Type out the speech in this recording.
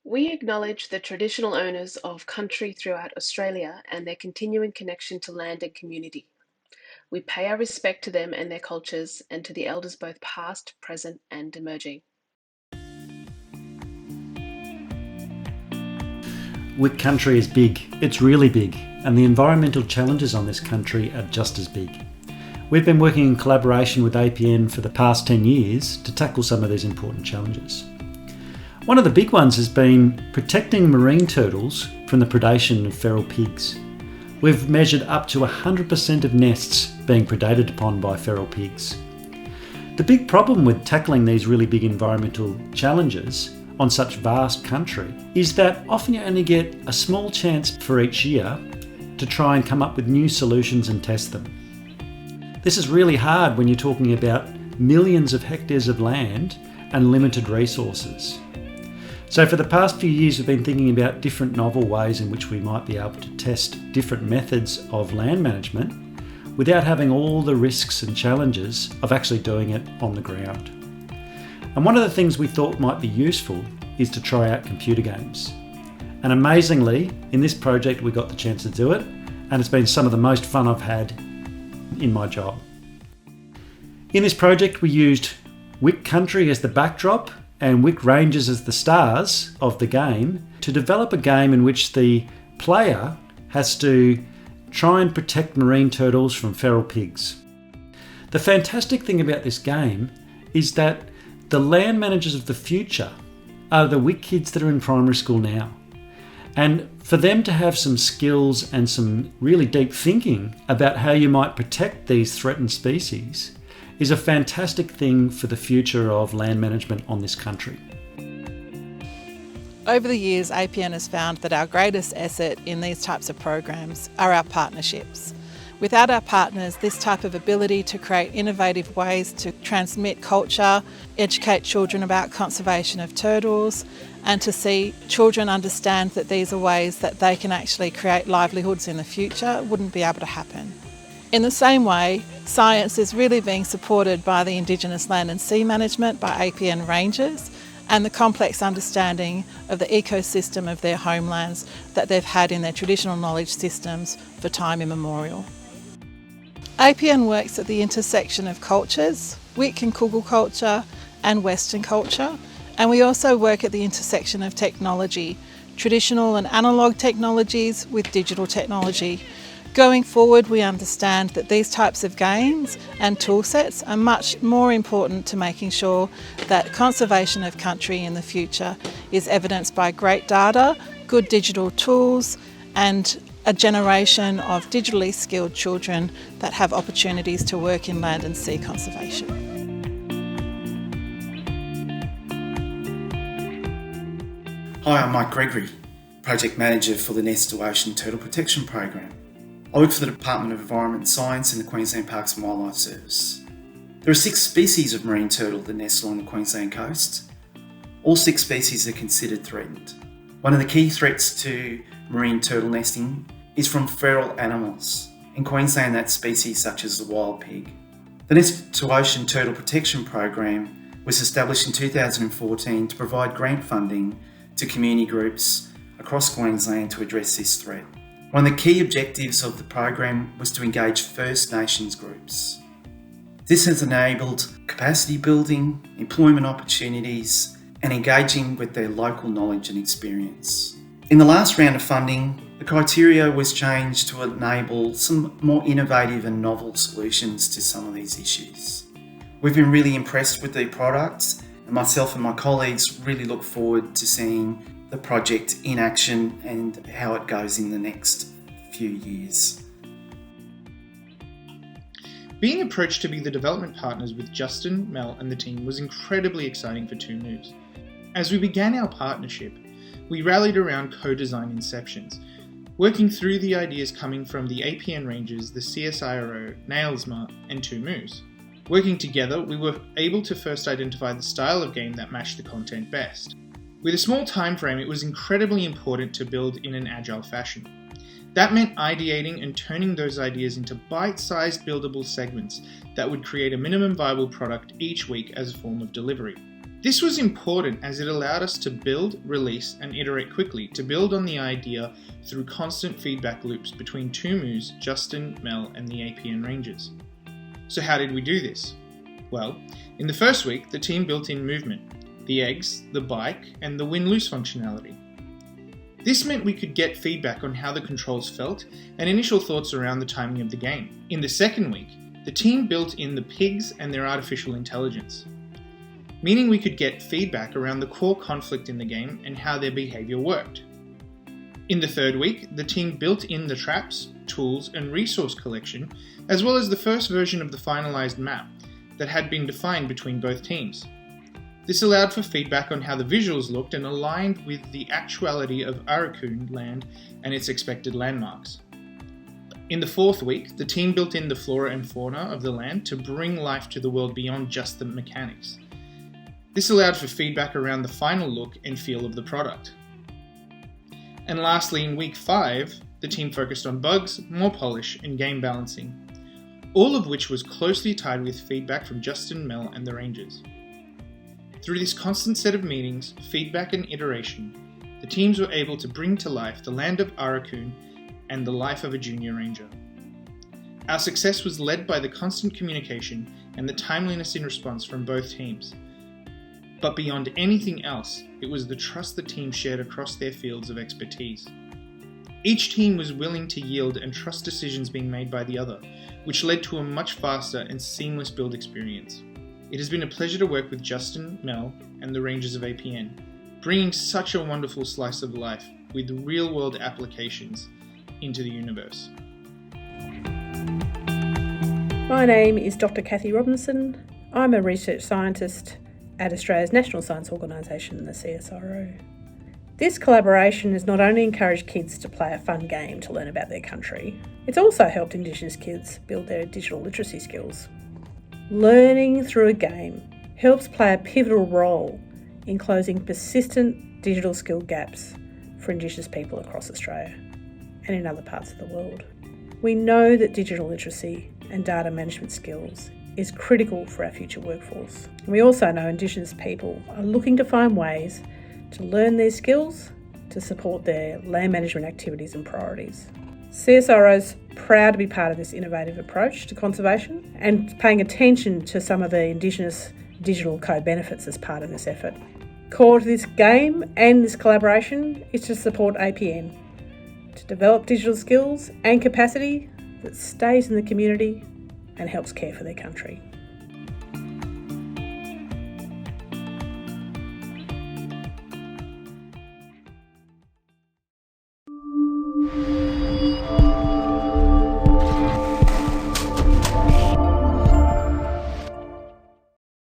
We acknowledge the traditional owners of country throughout Australia and their continuing connection to land and community. We pay our respect to them and their cultures and to the elders both past, present and emerging. Wick country is big, it's really big, and the environmental challenges on this country are just as big. We've been working in collaboration with APN for the past 10 years to tackle some of these important challenges. One of the big ones has been protecting marine turtles from the predation of feral pigs. We've measured up to 100% of nests being predated upon by feral pigs. The big problem with tackling these really big environmental challenges on such vast country is that often you only get a small chance for each year to try and come up with new solutions and test them. This is really hard when you're talking about millions of hectares of land and limited resources. So for the past few years we've been thinking about different novel ways in which we might be able to test different methods of land management without having all the risks and challenges of actually doing it on the ground. And one of the things we thought might be useful is to try out computer games. And amazingly, in this project we got the chance to do it, and it's been some of the most fun I've had in my job. In this project we used Wick Country as the backdrop and Wick Rangers as the stars of the game to develop a game in which the player has to try and protect marine turtles from feral pigs. The fantastic thing about this game is that the land managers of the future are the Wick kids that are in primary school now. And for them to have some skills and some really deep thinking about how you might protect these threatened species is a fantastic thing for the future of land management on this country. Over the years, APN has found that our greatest asset in these types of programs are our partnerships. Without our partners, this type of ability to create innovative ways to transmit culture, educate children about conservation of turtles, and to see children understand that these are ways that they can actually create livelihoods in the future wouldn't be able to happen. In the same way, science is really being supported by the Indigenous land and sea management by APN rangers and the complex understanding of the ecosystem of their homelands that they've had in their traditional knowledge systems for time immemorial. APN works at the intersection of cultures, Wick and Kugel culture and Western culture, and we also work at the intersection of technology, traditional and analogue technologies with digital technology. Going forward, we understand that these types of games and tool sets are much more important to making sure that conservation of country in the future is evidenced by great data, good digital tools, and a generation of digitally skilled children that have opportunities to work in land and sea conservation. Hi, I'm Mike Gregory, Project Manager for the Nest to Ocean Turtle Protection Program. I work for the Department of Environment and Science in the Queensland Parks and Wildlife Service. There are 6 species of marine turtle that nest along the Queensland coast. All 6 species are considered threatened. One of the key threats to marine turtle nesting is from feral animals. In Queensland, that's species such as the wild pig. The Nest to Ocean Turtle Protection Program was established in 2014 to provide grant funding to community groups across Queensland to address this threat. One of the key objectives of the program was to engage First Nations groups. This has enabled capacity building, employment opportunities, and engaging with their local knowledge and experience. In the last round of funding, the criteria was changed to enable some more innovative and novel solutions to some of these issues. We've been really impressed with the products, and myself and my colleagues really look forward to seeing the project in action and how it goes in the next few years. Being approached to be the development partners with Justin, Mel and the team was incredibly exciting for 2 Moves. As we began our partnership, we rallied around co-design inceptions, working through the ideas coming from the APN Rangers, the CSIRO, NAILSMA and 2 Moves. Working together, we were able to first identify the style of game that matched the content best. With a small time frame, it was incredibly important to build in an agile fashion. That meant ideating and turning those ideas into bite-sized buildable segments that would create a minimum viable product each week as a form of delivery. This was important as it allowed us to build, release, and iterate quickly to build on the idea through constant feedback loops between Tumu's, Justin, Mel, and the APN Rangers. So how did we do this? Well, in the first week, the team built in movement, the eggs, the bike, and the win-lose functionality. This meant we could get feedback on how the controls felt and initial thoughts around the timing of the game. In the second week, the team built in the pigs and their artificial intelligence, meaning we could get feedback around the core conflict in the game and how their behaviour worked. In the third week, the team built in the traps, tools, and resource collection, as well as the first version of the finalised map that had been defined between both teams. This allowed for feedback on how the visuals looked and aligned with the actuality of Aurukun land and its expected landmarks. In the fourth week, the team built in the flora and fauna of the land to bring life to the world beyond just the mechanics. This allowed for feedback around the final look and feel of the product. And lastly, in week 5, the team focused on bugs, more polish, and game balancing, all of which was closely tied with feedback from Justin, Mel, and the Rangers. Through this constant set of meetings, feedback, and iteration, the teams were able to bring to life the land of Aurukun and the life of a junior ranger. Our success was led by the constant communication and the timeliness in response from both teams. But beyond anything else, it was the trust the team shared across their fields of expertise. Each team was willing to yield and trust decisions being made by the other, which led to a much faster and seamless build experience. It has been a pleasure to work with Justin, Mel, and the Rangers of APN, bringing such a wonderful slice of life with real-world applications into the universe. My name is Dr. Kathy Robinson. I'm a research scientist at Australia's National Science Organisation, the CSIRO. This collaboration has not only encouraged kids to play a fun game to learn about their country, it's also helped Indigenous kids build their digital literacy skills. Learning through a game helps play a pivotal role in closing persistent digital skill gaps for Indigenous people across Australia and in other parts of the world. We know that digital literacy and data management skills is critical for our future workforce. We also know Indigenous people are looking to find ways to learn these skills to support their land management activities and priorities. CSIRO is proud to be part of this innovative approach to conservation and paying attention to some of the Indigenous digital co-benefits as part of this effort. Core to this game and this collaboration is to support APN to develop digital skills and capacity that stays in the community and helps care for their country.